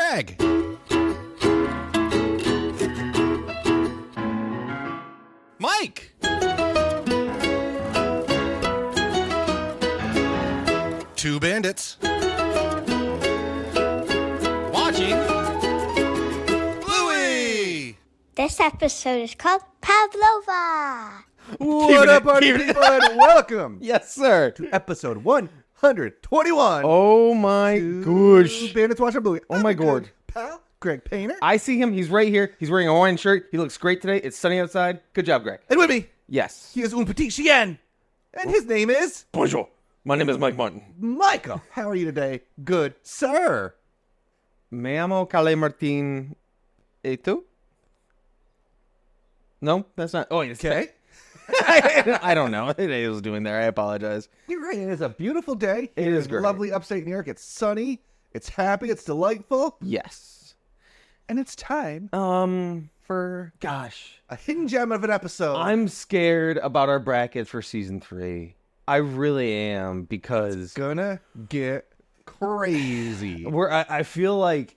Greg. Mike. Two bandits. Watching Bluey. This episode is called Pavlova. What up, party people, and welcome Yes, sir. to episode 121. Oh my gosh. Bandits watching Bluey. Oh my god. Pal, Greg Painter. I see him. He's right here. He's wearing a Hawaiian shirt. He looks great today. It's sunny outside. Good job, Greg. And with me, Yes. he is un petit chien. And his name is Bonjour. My name is Mike Martin. Michael. How are you today? Good, sir. Me llamo Cale Martin. ¿Y tú? No, that's not. Oh, it's Okay. I don't know what I was doing there. I apologize. You're right. It is a beautiful day. It is great. Lovely upstate New York. It's sunny. It's happy. It's delightful. Yes. And it's time For gosh, a hidden gem of an episode. I'm scared about our bracket for season 3. I really am because gonna get crazy. I feel like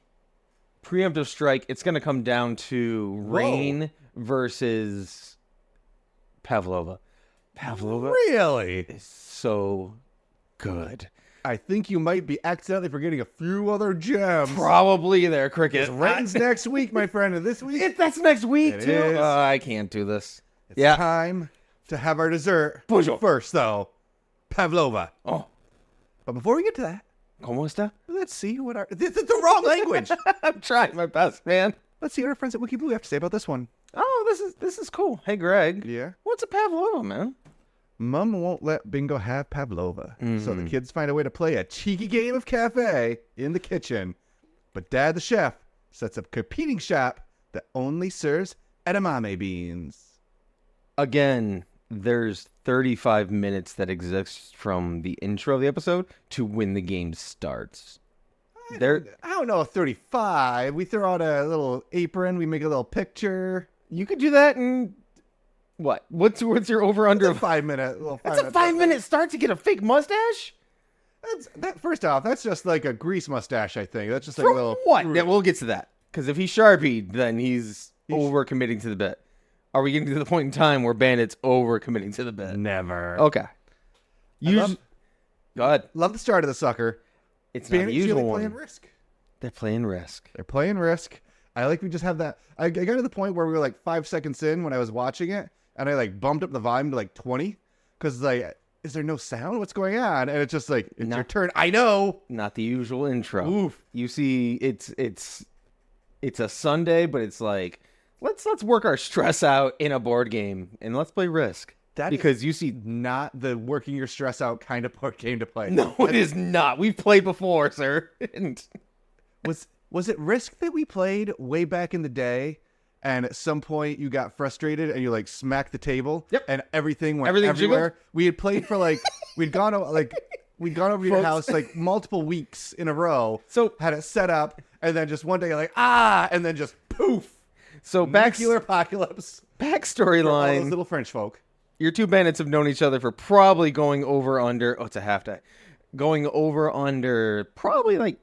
preemptive strike. It's gonna come down to Rain versus Pavlova. Pavlova Really? is so good. I think you might be accidentally forgetting a few other gems. Probably there, Cricket. Rain's next week, my friend, and this week That's next week, It too. is. I can't do this. it's Yeah. time to have our dessert. Bonjour. First, though, Pavlova. Oh, But before we get to that, ¿cómo está? let's see what our... This is the wrong language. I'm trying my best, man. Let's see what our friends at Wiki Blue have to say about this one. Oh, this is cool. Hey, Greg. Yeah? What's a Pavlova, man? Mom won't let Bingo have Pavlova, so the kids find a way to play a cheeky game of cafe in the kitchen. But Dad, the chef, sets up a competing shop that only serves edamame beans. Again, there's 35 minutes that exists from the intro of the episode to when the game starts. There, I don't know, 35. We throw out a little apron. We make a little picture. you could do that in what? What's your over under? A 5 minute. That's a 5-minute start to get a fake mustache. First off, that's just like a grease mustache. I think that's just like For a little what? Yeah, we'll get to that. Because if he's Sharpied, then he's over committing to the bit. Are we getting to the point in time where Bandit's over committing to the bit? Never. Okay. Go ahead. Love the start of the sucker. It's not the Bandits usual really one. playing Risk. They're playing Risk. They're playing Risk. I like we just have that. I got to the point where we were like 5 seconds in when I was watching it, and I like bumped up the volume to like 20 because like, is there no sound? What's going on? And it's just like it's your turn. I know. Not the usual intro. Oof. You see, it's a Sunday, but it's like let's work our stress out in a board game and let's play Risk. Because you see, Not the working your stress out kind of board game to play. no, it is not. We've played before, sir. And Was it Risk that we played way back in the day? And at some point you got frustrated and you like smacked the table. Yep. And everything went Everything everywhere. jiggled? We had played for like we'd gone over your Folks. house like multiple weeks in a row. So- had it set up, and then just one day you're like and then just poof, so nuclear apocalypse. backstory For all those line. little French folk. Your two bandits have known each other for probably going over under. Oh, it's a half day. Going over under probably like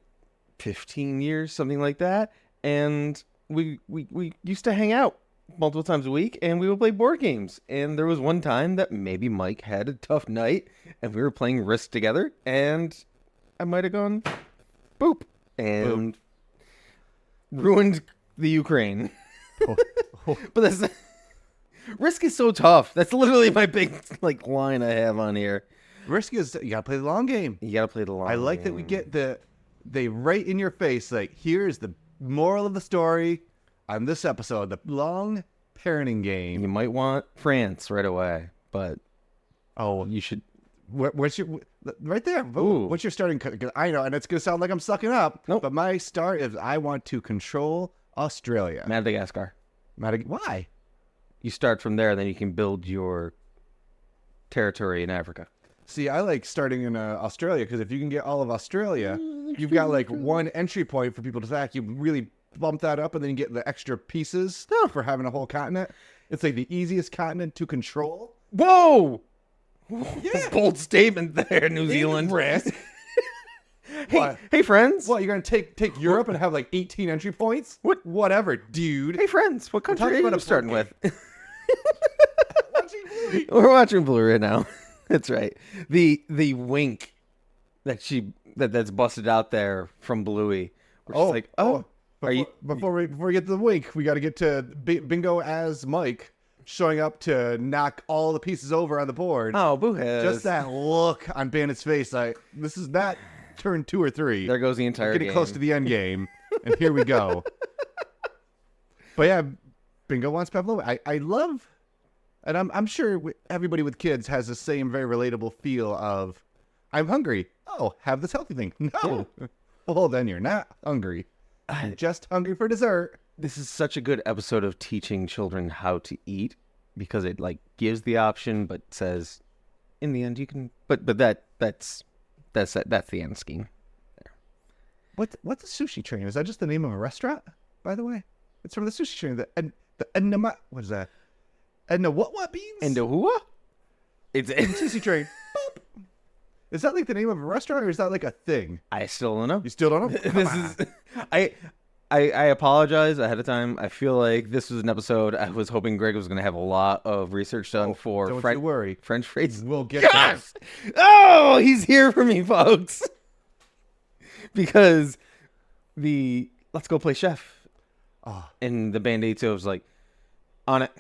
15 years, something like that. And we used to hang out multiple times a week, and we would play board games. And there was one time that maybe Mike had a tough night, and we were playing Risk together, and I might have gone boop and ruined the Ukraine. But that's Risk is so tough. That's literally my big like line I have on here. Risk is you gotta play the long game. You gotta play the long. I like that we get they right in your face, like, here's the moral of the story on this episode, the long parenting game. You might want France right away, but Oh, you should. what's your right there? Ooh. What's your starting? 'Cause I know, and it's gonna sound like I'm sucking up. Nope. But my start is I want to control Australia. Madagascar. Why? You start from there, then you can build your territory in Africa. See, I like starting in Australia because if you can get all of Australia, you've got like one entry point for people to attack. You really bump that up, and then you get the extra pieces for having a whole continent. It's like the easiest continent to control. Whoa! Yeah. Bold statement there, New Zealand. Risk. Hey, friends. What, you're going to take Europe and have like 18 entry points? What? Whatever, dude. Hey, friends. What country talking are about you a starting board with? Watching Bluey. We're watching Bluey right now. That's right. The wink that's busted out there from Bluey. We're just like, Before we get to the wink, we got to get to Bingo as Mike showing up to knock all the pieces over on the board. Oh, boo-heads. Just that look on Bandit's face, like, this is not turn 2 or 3. There goes the entire Getting game. close to the end game, and here we go. But yeah, Bingo wants Pavlova. I love, and I'm sure everybody with kids has the same very relatable feel of, I'm hungry. Oh, have this healthy thing. No. Well, then you're not hungry. I'm just hungry for dessert. This is such a good episode of teaching children how to eat because it like gives the option, but says, in the end you can. But that's the end scheme. What's a sushi train? Is that just the name of a restaurant? By the way, it's from the sushi train. The enema. What is that? Enna what beans? And who? It's sushi train. Boop. Is that like the name of a restaurant, or is that like a thing? I still don't know. You still don't know? This is I apologize ahead of time. I feel like this was an episode I was hoping Greg was going to have a lot of research done for don't you worry. French phrases. We'll get Yes! Oh, he's here for me, folks. Because the let's go play chef. And the Bandits was like on it.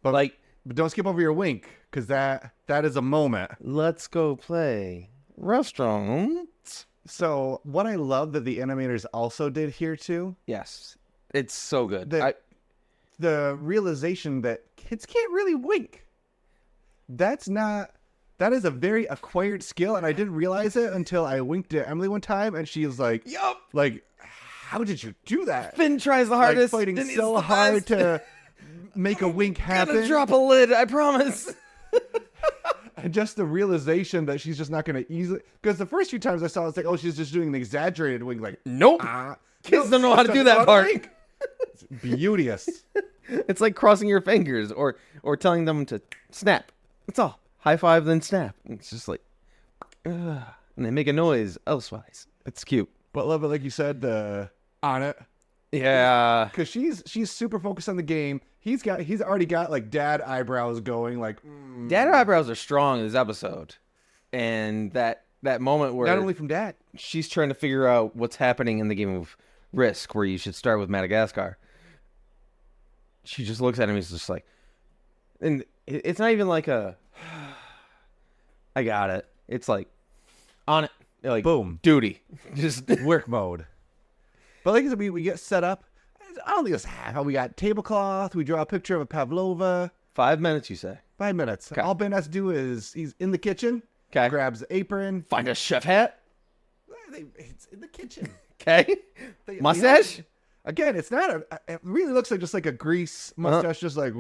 But don't skip over your wink, because that is a moment. Let's go play restaurant. So what I love that the animators also did here too, Yes, it's so good. the realization that kids can't really wink. That is a very acquired skill, and I didn't realize it until I winked at Emily one time, and she was like, Yup. like, how did you do that? Finn tries the Like, hardest. fighting and it's so the hard best. to make a wink happen. Gonna drop a lid, I promise. And just the realization that she's just not going to easily, because the first few times I saw it, it's like, oh, she's just doing an exaggerated wink, like, Nope. Kids don't know how to do that part. It's beauteous. It's like crossing your fingers or telling them to snap. That's all. High five, then snap. It's just like, and they make a noise elsewise. It's cute. But love it, like you said, on it. Yeah. Because she's super focused on the game. He's already got like dad eyebrows going, like Dad eyebrows are strong in this episode. And that moment where not only from dad. she's trying to figure out what's happening in the game of Risk, where you should start with Madagascar. She just looks at him. He's just like, and it's not even like a, I got it. It's like, on it. Like, Boom. duty. Just Work mode. But like I said, we get set up. I don't think it's how we got tablecloth. We draw a picture of a Pavlova. 5 minutes, you say? 5 minutes. Okay. All Ben has to do is he's in the kitchen. Okay. Grabs the apron. Find a chef hat. It's in the kitchen. Okay. Mustache. Again, it's not it really looks like just like a grease mustache, just like.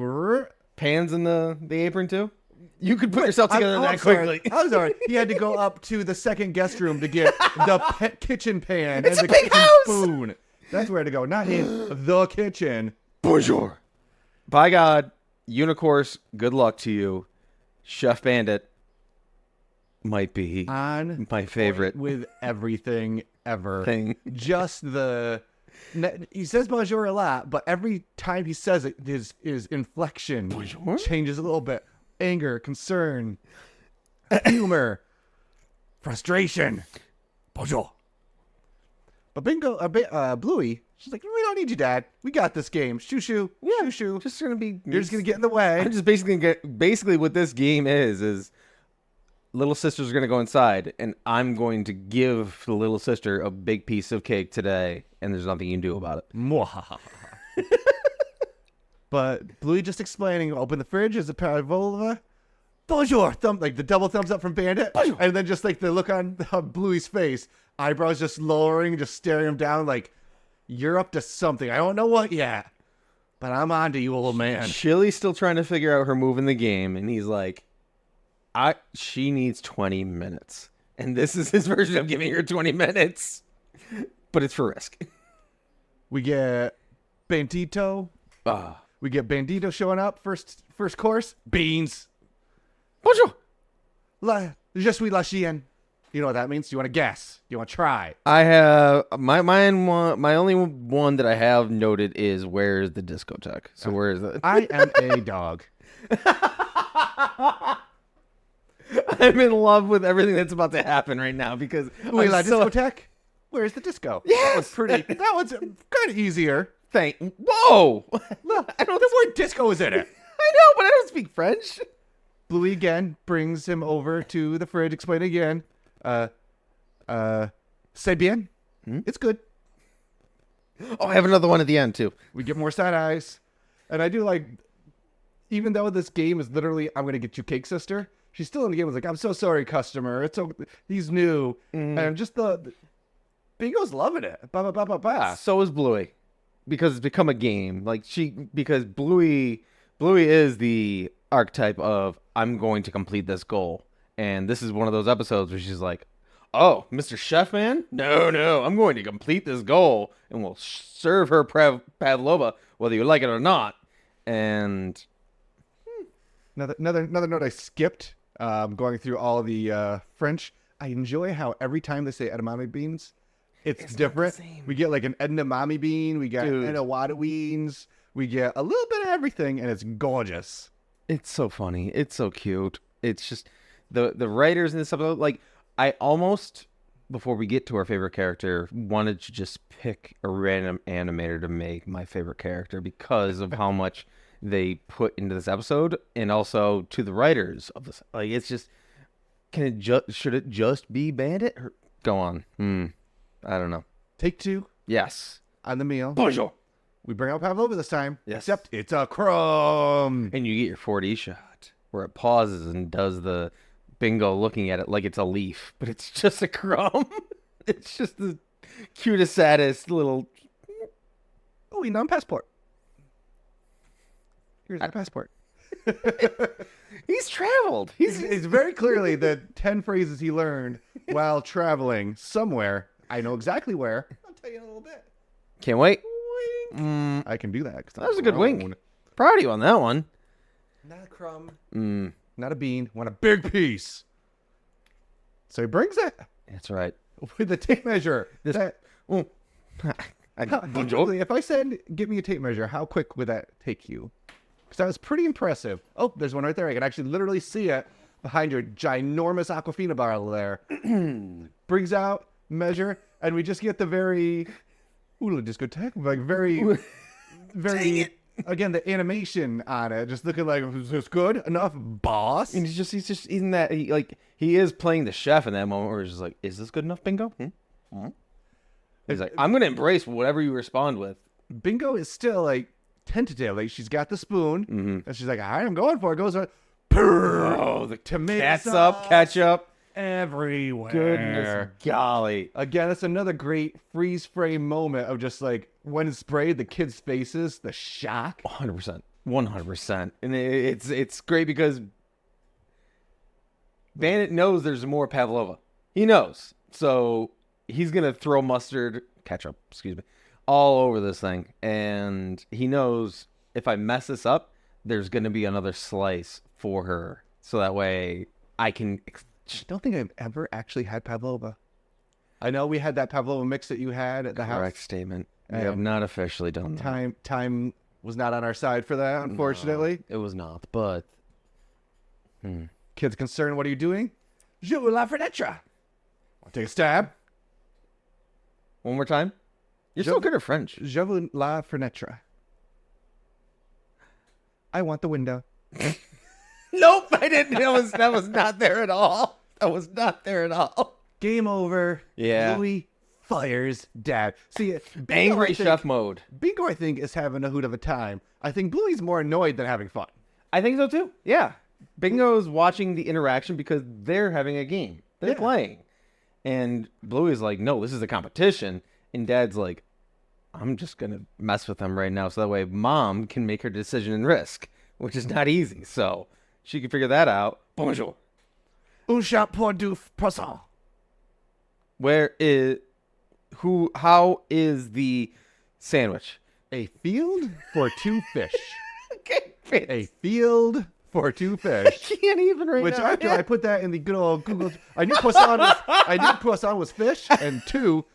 Pans in the apron too. You could put yourself together I'm that sorry. quickly. I'm sorry. He had to go up to the second guest room to get the kitchen pan It's and a the big kitchen house! spoon. That's where to go, not in the kitchen. Bonjour. By God, Unicourse, good luck to you. Chef Bandit might be On my favorite with everything ever. thing. Just he says bonjour a lot, but every time he says it, his inflection Bonjour? changes a little bit. Anger, concern, humor, frustration. Bonjour. But Bluey, she's like, we don't need you, Dad. We got this game. Shoo shoo. Yeah. Shoo shoo. Just gonna be. You're just gonna get in the way. I'm just basically what this game is little sister's gonna go inside, and I'm going to give the little sister a big piece of cake today, and there's nothing you can do about it. Mwahaha. But Bluey just explaining, open the fridge, is a Pavlova. Bonjour, like the double thumbs up from Bandit. Bonjour. And then just like the look on Bluey's face, eyebrows just lowering, just staring him down like, you're up to something. I don't know what yet, but I'm on to you, old man. Chili's still trying to figure out her move in the game, and he's like, she needs 20 minutes. And this is his version of giving her 20 minutes. But it's for Risk. We get Bandito. We get Bandito showing up. First course, beans. Bonjour. Je suis la chienne. You know what that means? Do you want to guess? Do you want to try? I have my only one that I have noted is where's the discotheque. So where is it? I am a dog. I'm in love with everything that's about to happen right now because Wait, I'm so discotheque? Where's the disco? Yes! That was pretty. That was kind of easier. Whoa! Look, the word disco is in it. I know, but I don't speak French. Bluey again brings him over to the fridge. Explain again. C'est bien. It's good. Oh, I have another one at the end too. We get more side eyes. And I do like, even though this game is literally, I'm going to get you cake, sister, she's still in the game. It's like, I'm so sorry, customer. He's new. And just the Bingo's loving it. Ba, ba, ba, ba, ba. So is Bluey, because it's become a game. Because Bluey is the archetype of I'm going to complete this goal. And this is one of those episodes where she's like, oh, Mr. Chef Man? No, I'm going to complete this goal and we'll serve her Pavlova whether you like it or not. And Another note I skipped, going through all the French. I enjoy how every time they say edamame beans, it's different. We get like an edamame bean, we got edawada beans, we get a little bit of everything, and it's gorgeous. it's so funny. It's so cute. It's just the writers in this episode, like, I almost, before we get to our favorite character, wanted to just pick a random animator to make my favorite character because of how much they put into this episode, and also to the writers of this. Like, it's just, should it just be Bandit? Or, go on. I don't know. Take two Yes. on the meal. Bonjour. We bring out Pavlova this time. Yes. Except it's a crumb. And you get your 4D shot where it pauses and does the Bingo looking at it like it's a leaf, but it's just a crumb. It's just the cutest, saddest little. Oh, we non-passport. Here's my passport. He's traveled. It's very clearly the 10 phrases he learned while traveling somewhere. I know exactly where. I'll tell you in a little bit. Can't wait. I can do that. That was a good wink. Proud of you on that one. Not a crumb. Not a bean. Want a big piece. So he brings it That's right. with the tape measure. Bonjour. If I said, give me a tape measure, how quick would that take you? Because that was pretty impressive. Oh, there's one right there. I can actually literally see it behind your ginormous Aquafina bottle there. Brings out, measure, and we just get the very, discotheque, like very, again, the animation on it, just looking like, is this good enough, boss? And he's just eating that. He is playing the chef in that moment where he's just like, is this good enough, Bingo? He's like, I'm going to embrace whatever you respond with. Bingo is still like tentative. Like she's got the spoon, and she's like, all right, I'm going for it. Goes, Oh, the tomato catsup, ketchup. everywhere. Goodness golly. Again, that's another great freeze frame moment of just like when it's sprayed, the kids' faces, the shock. 100%. 100%. And it's great because Bandit knows there's more Pavlova. He knows. So he's going to throw ketchup, all over this thing. And he knows if I mess this up, there's going to be another slice for her. So that way I can... I don't think I've ever actually had Pavlova. I know we had that Pavlova mix that you had at the house. Correct statement. We have not officially done that. Time was not on our side for that, unfortunately. No, it was not, but... Kids concerned, what are you doing? Je veux la fenêtre. Want to take a stab? One more time? You're so good at French. Je veux la fenêtre. I want the window. Nope, I didn't. That was not there at all. That was not there at all. Game over. Yeah. Bluey fires Dad. See, Angry chef mode. Bingo, I think, is having a hoot of a time. I think Bluey's more annoyed than having fun. I think so too. Yeah. Bingo's watching the interaction because they're having a game. They're playing. And Bluey's like, no, this is a competition. And Dad's like, I'm just going to mess with them right now so that way Mom can make her decision and risk, which is not easy. So she can figure that out. Bonjour. Un chat pour du poisson. How is the sandwich? A field for two fish. Okay. A field for two fish. Can't even right Which now. after I put that in the good old Google, I knew croissant was fish and two,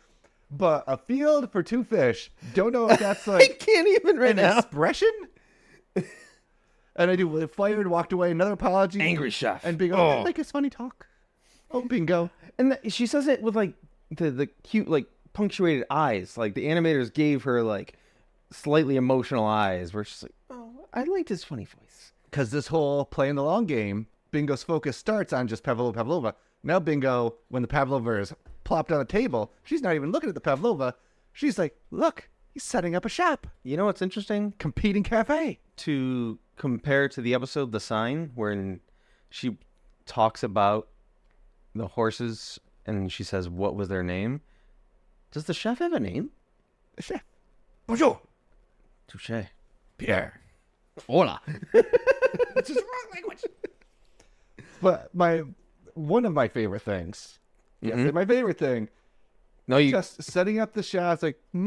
but a field for two fish. Don't know if that's I like can't even right an now. expression. And I do fired, walked away, another apology. Angry chef. And Bingo, Oh. like it's funny talk. Oh, Bingo. And she says it with like the cute like punctuated eyes. Like the animators gave her like slightly emotional eyes where she's like, oh, I liked his funny voice. Because this whole playing the long game, Bingo's focus starts on just Pavlova. Now Bingo, when the Pavlova is plopped on the table, she's not even looking at the Pavlova. She's like, look, he's setting up a shop. You know what's interesting? Competing cafe. To compare to the episode The Sign, wherein she talks about the horses and she says, what was their name? Does the chef have a name? The chef. Bonjour. Touche. Pierre. Hola. It's just wrong language. But one of my favorite things, my favorite thing, No, you. just setting up the shots like, la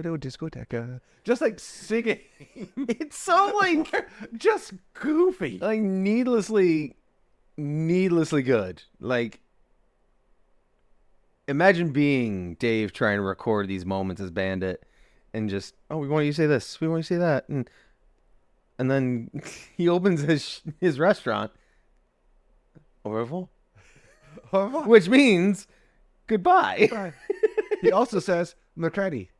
do discoteca. Just like singing. It's so like just goofy. like needlessly good. Like, imagine being Dave trying to record these moments as Bandit, and just, oh, we want you to say this, we want you to say that, and then he opens his restaurant, au revoir, which means goodbye. He also says McCready.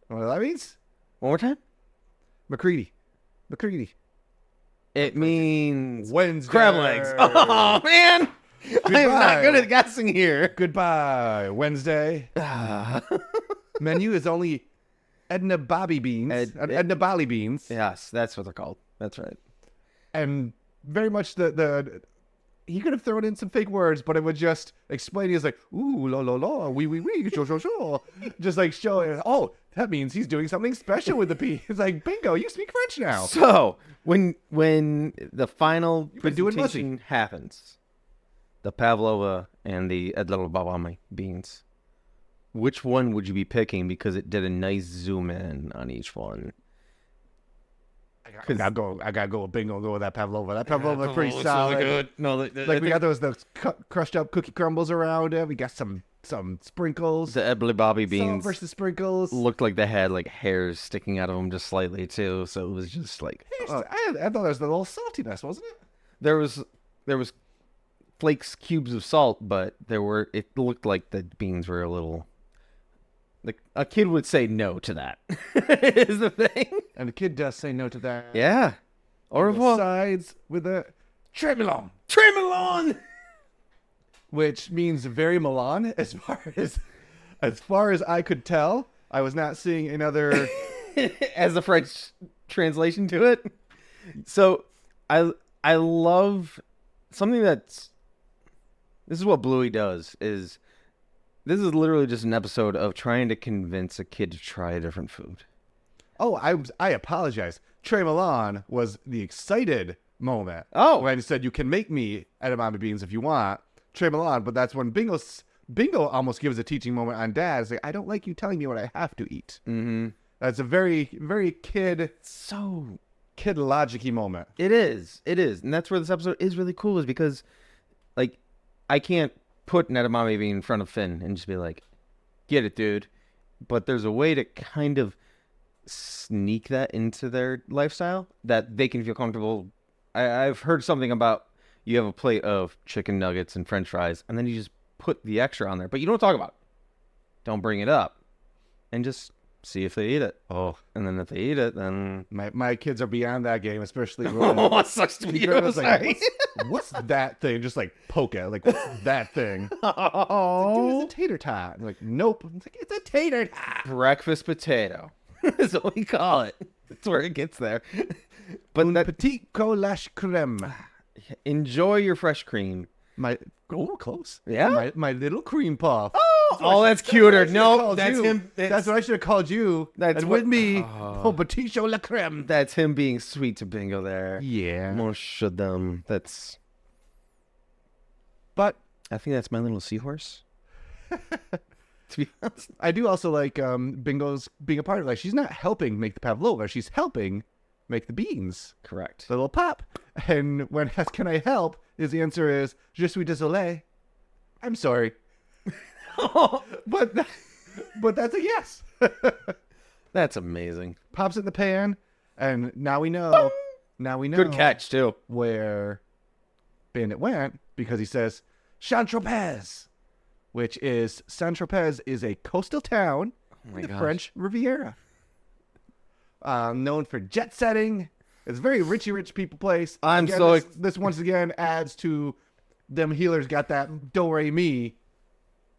What that means? One more time. McCready. It means Wednesday. crab legs. Oh man, I'm not good at guessing here. Goodbye, Wednesday. Menu is only Edna Bobby beans. Edna Bali beans. Yes, that's what they're called. That's right. And very much the he could have thrown in some fake words, but it would just explain. He's like, ooh, la la la, wee wee wee, sure. Just like showing, oh, that means he's doing something special with the P. It's like, bingo, you speak French now. So when the final been doing presentation happens, the Pavlova and the Edlababame beans, which one would you be picking? Because it did a nice zoom in on each one. I gotta go with bingo. Go with that Pavlova. That Pavlova pretty solid. Really good. No, Like we got those crushed up cookie crumbles around it. We got some sprinkles. the Edlababame Salt beans versus sprinkles. looked like they had like hairs sticking out of them just slightly too. So it was just like I thought there was a little saltiness, wasn't it? there was flakes, cubes of salt, but it looked like the beans were a little. Like a kid would say no to that. Is the thing. And the kid does say no to that. Yeah. Au The revoir. sides with a tremolon, Tremolon. which means very Milan as far as I could tell. I was not seeing another. As the French translation to it. So I love something this is what Bluey does is this is literally just an episode of trying to convince a kid to try a different food. Oh, I apologize. Tremolon was the excited moment. Oh. When he said you can make me edamame beans if you want. Tremolon, but that's when Bingo almost gives a teaching moment on Dad. It's like, I don't like you telling me what I have to eat. Mm-hmm. That's a very, very kid logic-y moment. It is. And that's where this episode is really cool is because, like, I can't put an edamame bean in front of Finn and just be like, get it, dude. But there's a way to kind of sneak that into their lifestyle that they can feel comfortable. I've heard something about you have a plate of chicken nuggets and french fries, and then you just put the extra on there. But you don't talk about it. Don't bring it up. And just see if they eat it. Oh, And then if they eat it, then... my kids are beyond that game, especially when Oh, it sucks to be you. was like, Sorry. what's that thing? Just like poke it. Like, what's that thing? Oh. Dude, it's a tater tot. I'm like, nope. It's like, it's a tater tot. Breakfast potato. That's what we call it. That's where it gets there. But Un that, petit collage creme. enjoy your fresh cream. Close. Yeah? My little cream puff. Oh, that's cuter. No, that's you. him. That's what I should have called you. That's and what- with me. Oh, petit chaud la creme. That's him being sweet to Bingo there. Yeah. Most of them. That's. But I think that's my little seahorse. To be honest. I do also like Bingo's being a part of it. Like, she's not helping make the pavlova. She's helping make the beans. Correct. The little pop. And when asked, can I help? His answer is, je suis désolé. I'm sorry. but that's a yes. That's amazing. Pops it in the pan, and now we know. Good catch, too. Where Bandit went, because he says Saint-Tropez, which is Saint-Tropez is a coastal town in the French Riviera. Known for jet setting. It's a very rich people place. This once again adds to them healers got that do-re-mi.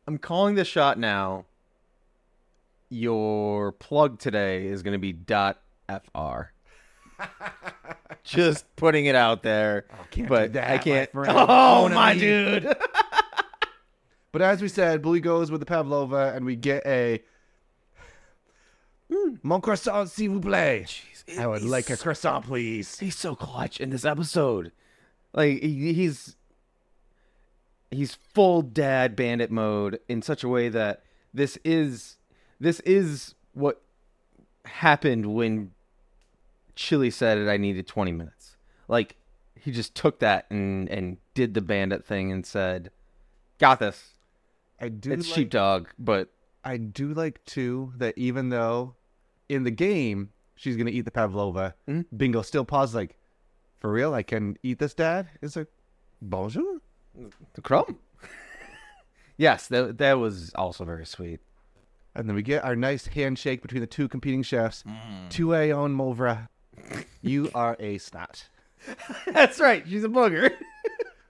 I'm calling the shot now. Your plug today is going to be .fr. Just putting it out there. Can't but do that, I can't. my friend. Oh, Own my me. dude. But as we said, Bluey goes with the Pavlova, and we get a mon croissant, s'il vous plaît. Jeez, I would like a croissant, please. He's so clutch in this episode. Like he's full dad bandit mode in such a way that this is what happened when Chili said it. I needed 20 minutes. Like he just took that and did the bandit thing and said, "Got this." It's sheepdog, but I do like too that even though in the game she's gonna eat the Pavlova, Bingo still pauses like, "For real, I can eat this, Dad?" It's like, "Bonjour." the crumb. Yes, that was also very sweet. And then we get our nice handshake between the two competing chefs. Tu es un mauvais. You are a snot. That's right. She's a booger.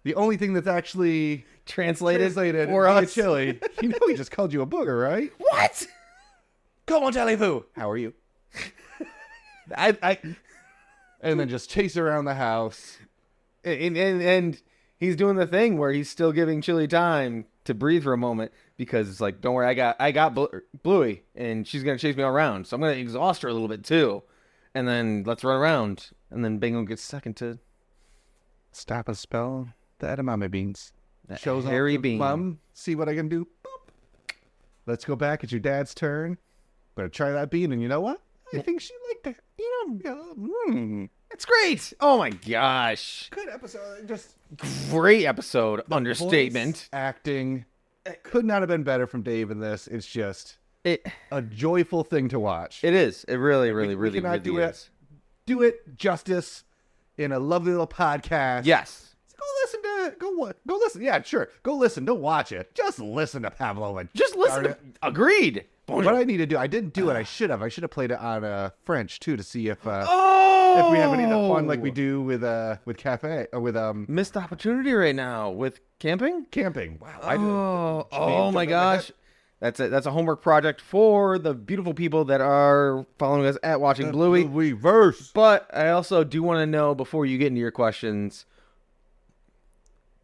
The only thing that's actually Translated for us, Chili. You know he just called you a booger, right? What? Comment allez-vous? How are you? I And then just chase around the house. and he's doing the thing where he's still giving Chili time to breathe for a moment because it's like, don't worry, I got Bluey and she's gonna chase me all around, so I'm gonna exhaust her a little bit too, and then let's run around, and then Bingo gets second to Stop a spell. The edamame beans. that Shows hairy off to bean. Mom, see what I can do. Boop. Let's go back. It's your dad's turn. Gonna try that bean, and you know what? I think she liked it. You know, It's great. Oh my gosh, good episode. Just great episode. Understatement. voice acting could not have been better from Dave in this. It's just It a joyful thing to watch. is. It really cannot do is. Do it justice in a lovely little podcast. Yes. Go listen to Go listen. Yeah, sure. Go listen. Don't watch it. Just listen to Pavlova. Just listen. Darn it. Agreed. What I need to do, I didn't do it. I should have. I should have played it on French too to see if we Oh! have any of the fun like we do with cafe or with Missed opportunity right now with camping. camping. Wow. Oh my gosh. That's a homework project for the beautiful people that are following us at Watching Bluey. Reverse. But I also do want to know, before you get into your questions,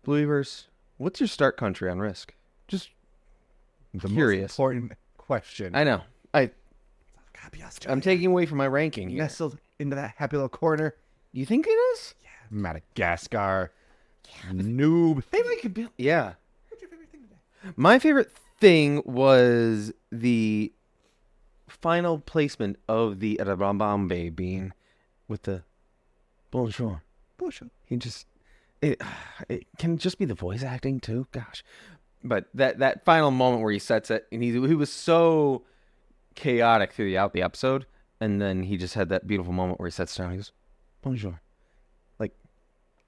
Blueyverse, what's your start country on Risk? Just The curious. most important question. I know. I'm taking away from my ranking here. Nestled into that happy little corner. You think it is? Madagascar. Noob. Maybe we could be. Yeah. What's your favorite thing today? My favorite thing was the final placement of the Rabambambe bean with the Bonjour. Bonjour. He just it can just be the voice acting too. Gosh, but that final moment where he sets it, and he was so chaotic throughout the episode, and then he just had that beautiful moment where he sets down. He goes, Bonjour. Like,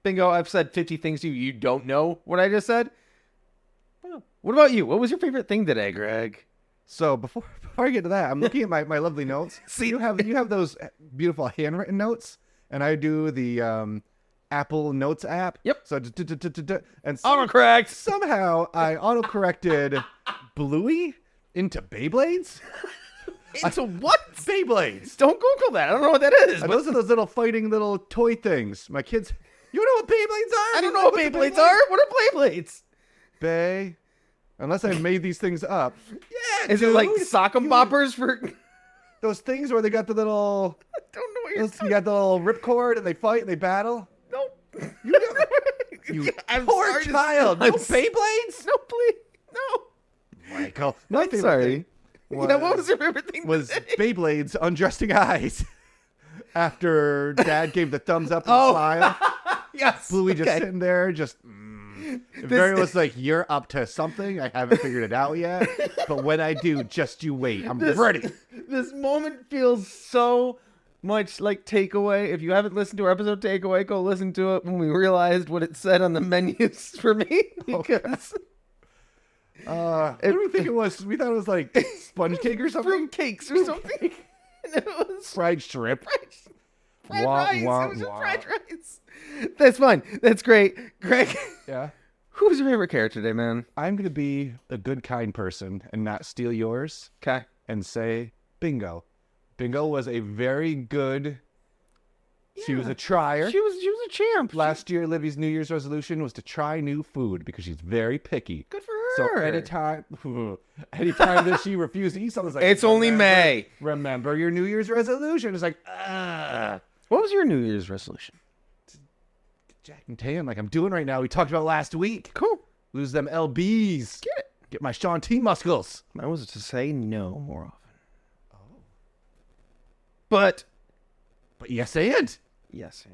bingo! I've said 50 things to you. You don't know what I just said. What about you? What was your favorite thing today, Greg? So before I get to that, I'm looking at my lovely notes. See, you have those beautiful handwritten notes, and I do the Apple Notes app. Yep. So and Autocorrect. somehow I autocorrected Bluey into Beyblades. Into what? Beyblades. Don't Google that. I don't know what that is. And those are those little fighting little toy things. My kids, you know what Beyblades are? I don't know what Beyblades are. What are Beyblades? Bay. Unless I made these things up. Yeah. Is it like dude. sock 'em boppers for? Those things where they got the little, I don't know what you're you got the little ripcord and they fight and they battle. No. You know, you I'm poor sorry to- child. No I'm Beyblades? No, please. No. Michael. My I'm favorite sorry. thing What was your favorite thing was today? Beyblades undressing eyes. after Dad gave the thumbs up and smile. Yes. Bluey just sitting there, just. Very was like, you're up to something. I haven't figured it out yet. But when I do, just you wait. I'm ready. This moment feels so much like Takeaway. If you haven't listened to our episode Takeaway, go listen to it when we realized what it said on the menus for me. Because What do we think it was? We thought it was like sponge cake or something? fruit cakes or something. And it was Fried shrimp. fried Wah, rice. wah, It was just wah. fried rice. That's fine. That's great. Greg, Yeah. who's your favorite character today, man? I'm going to be a good, kind person and not steal yours Okay. and say Bingo. Bingo was a very good. She was a trier. She was a champ. Last year, Libby's New Year's resolution was to try new food because she's very picky. Good for So her. anytime that she refused to eat something, it's like, It's only May. Remember your New Year's resolution. It's like, What was your New Year's resolution? Jack and Tan, like I'm doing right now. We talked about last week. Cool. Lose them LBs. Get it. Get my Sean T muscles. Mine was to say no more often. Oh. But But and. yes,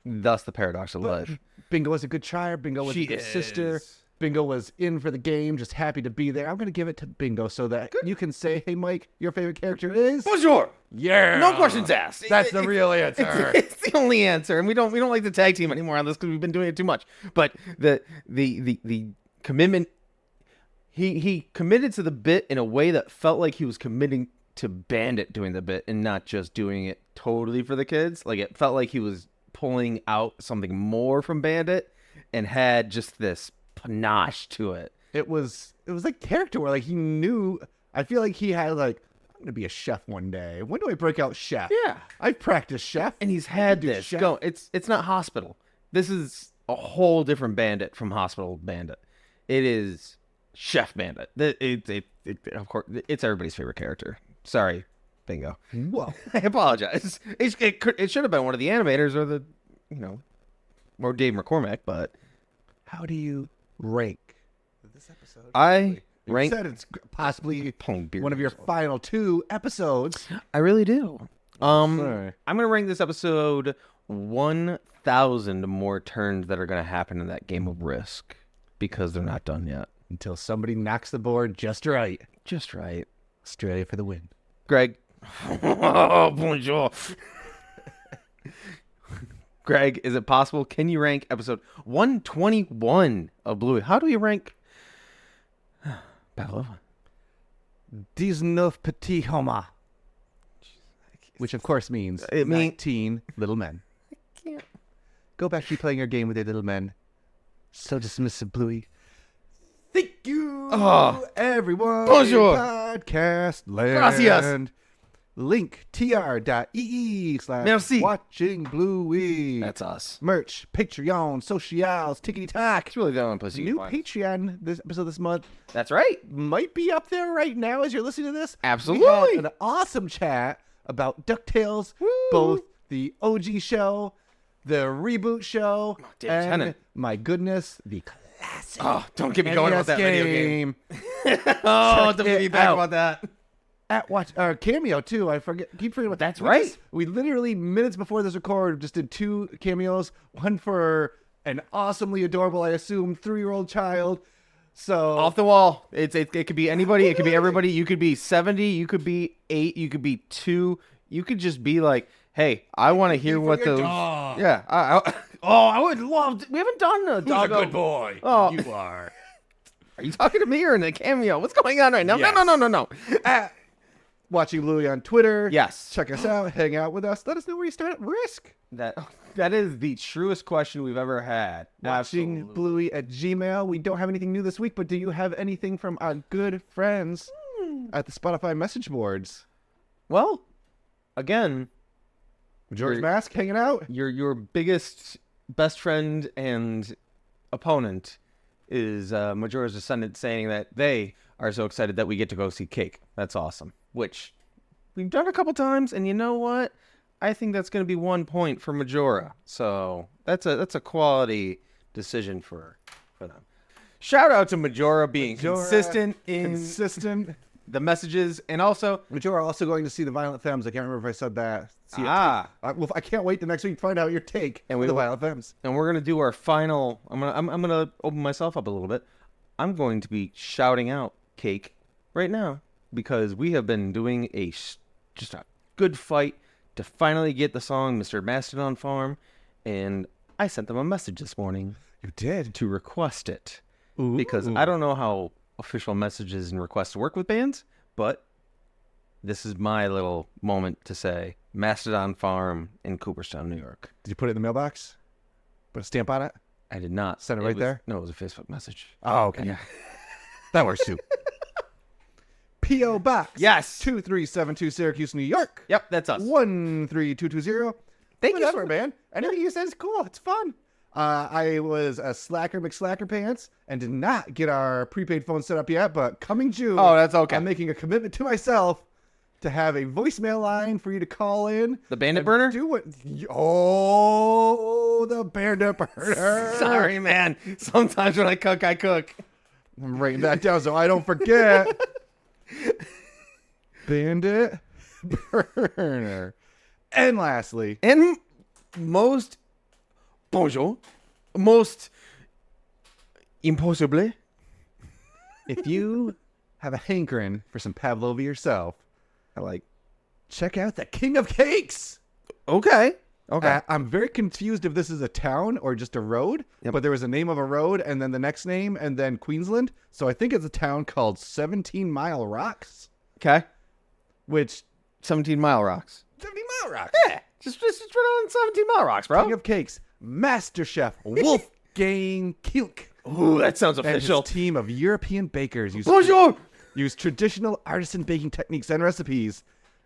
and thus the paradox of life. Bingo was a good trier. Bingo was a good sister. Bingo was in for the game, just happy to be there. I'm going to give it to Bingo so that you can say, hey, Mike, your favorite character is? Bonjour. Yeah. No questions asked. That's the real answer. It's the only answer, and we don't like the tag team anymore on this because we've been doing it too much. But the commitment, he committed to the bit in a way that felt like he was committing to Bandit doing the bit and not just doing it totally for the kids. Like it felt like he was pulling out something more from Bandit and had just this panache to it. It was like character where like he knew. I feel like he had like, I'm gonna be a chef one day. When do I break out chef? Yeah. I've practiced chef. And he's had do this chef. go. It's not Hospital. This is a whole different Bandit from Hospital Bandit. It is Chef Bandit. Of course, it's everybody's favorite character. Sorry, Bingo. Whoa. I apologize. It should have been one of the animators or or Dave McCormack, but How do you rank this episode? I You rank. said it's possibly Pulling beer one of your final 2 episodes. I really do. Sorry. I'm gonna rank this episode 1,000 more turns that are gonna happen in that game of Risk because they're not done yet. Until somebody knocks the board just right. Just right. Australia for the win. Greg. Bonjour. Greg, is it possible? Can you rank episode 121 of Bluey? How do you rank Pavlova? 19 petits hommes. Which of course means It mean- 19 little men. can't. Go back to playing your game with your little men. So dismissive, Bluey. Thank you, everyone. Bonjour. in Podcast land. Gracias. Link tr.ee/watching Merci. Bluey. That's us. Merch, Patreon, socials, tickety tack. It's really the only place you New can find us. Patreon this episode this month That's right. might be up there right now as you're listening to this. Absolutely. We had an awesome chat about DuckTales, both the OG show, the reboot show, David and Tennant. my goodness, the classic Oh, don't get me going NES about that video game. Oh, Don't get me back about that. At watch Cameo too. I keep forgetting about That's we right. we literally minutes before this record just did 2 cameos. One for an awesomely adorable, I assume, 3-year-old child. So Off the wall. It could be anybody. It could be everybody. You could be 70. You could be 8. You could be 2. You could just be like, hey, I want to hear what those. Yeah. I would love. We haven't done a doggo. boy. Oh. You are. Are you talking to me or in the cameo? What's going on right now? Yes. No. At Watching Bluey on Twitter. Yes. Check us out. Hang out with us. Let us know where you start at Risk. That is the truest question we've ever had. Watching Absolutely. Bluey at Gmail. We don't have anything new this week, but do you have anything from our good friends at the Spotify message boards? Well, again, George Your- Mask hanging out. your biggest best friend and opponent is Majora's Descendant saying that they are so excited that we get to go see Cake. That's awesome. Which we've done a couple times, and you know what? I think that's going to be 1 point for Majora. So that's a quality decision for them. Shout out to Majora being consistent in consistent. the messages, and also But you are also going to see the Violent Femmes. I can't remember if I said that. See it. Ah. Well, I can't wait the next week to find out your take And on we the will- Violent Femmes. and we're gonna do our final. I'm gonna open myself up a little bit. I'm going to be shouting out Cake right now because we have been doing just a good fight to finally get the song Mr. Mastodon Farm, and I sent them a message this morning You did. to request it because I don't know how official messages and requests work with bands, but this is my little moment to say Mastodon Farm in Cooperstown, New York. Did you put it in the mailbox? Put a stamp on it? I did not. Send it right there? No, it was a Facebook message. Oh, okay. Yeah. That works too. P.O. Box. Yes. 2372 Syracuse, New York. Yep, that's us. 13220. Thank you Whatever, so- man. Anything you said is cool. It's fun. I was a slacker McSlacker pants and did not get our prepaid phone set up yet, but coming June, Oh, that's okay. I'm making a commitment to myself to have a voicemail line for you to call in. The Bandit and burner? Do what? Oh, the Bandit burner. Sorry, man. Sometimes when I cook, I cook. I'm writing that down so I don't forget. Bandit burner. And lastly, And most bonjour, most impossibly. if you have a hankering for some Pavlova yourself, I like. check out the King of Cakes. Okay. Okay. I'm very confused if this is a town or just a road, Yep. but there was a name of a road and then the next name and then Queensland. So I think it's a town called 17 Mile Rocks, Okay. which 17 Mile Rocks. 17 Mile Rocks. Yeah. Just run on 17 Mile Rocks, bro. King of Cakes, Master Chef Wolfgang Kielk. Ooh, that sounds And his official. team of European bakers Bonjour. use traditional artisan baking techniques and recipes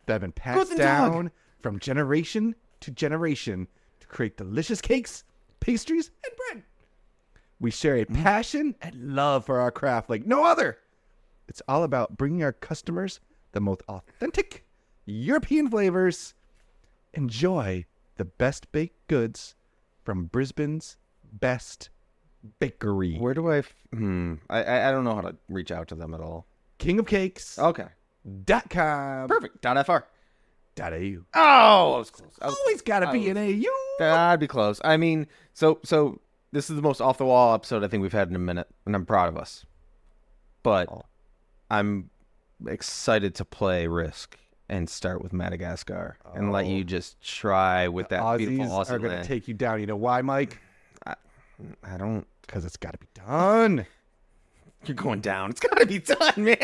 that have been passed Guten Tag. down from generation to generation to create delicious cakes, pastries, and bread. We share a passion and love for our craft like no other. It's all about bringing our customers the most authentic European flavors. Enjoy the best baked goods from Brisbane's best bakery. Where do I I don't know how to reach out to them at all. KingofCakes.com. Okay. Perfect. .fr. .au. Oh, I was close. Always gotta be an AU. That'd be close. I mean, so this is the most off the wall episode I think we've had in a minute, and I'm proud of us. But I'm excited to play Risk and start with Madagascar and let you just try with that beautiful Aussies Aussie are gonna land. take you down. You know why, Mike? I don't. Because it's gotta be done. You're going down. It's got to be done, man.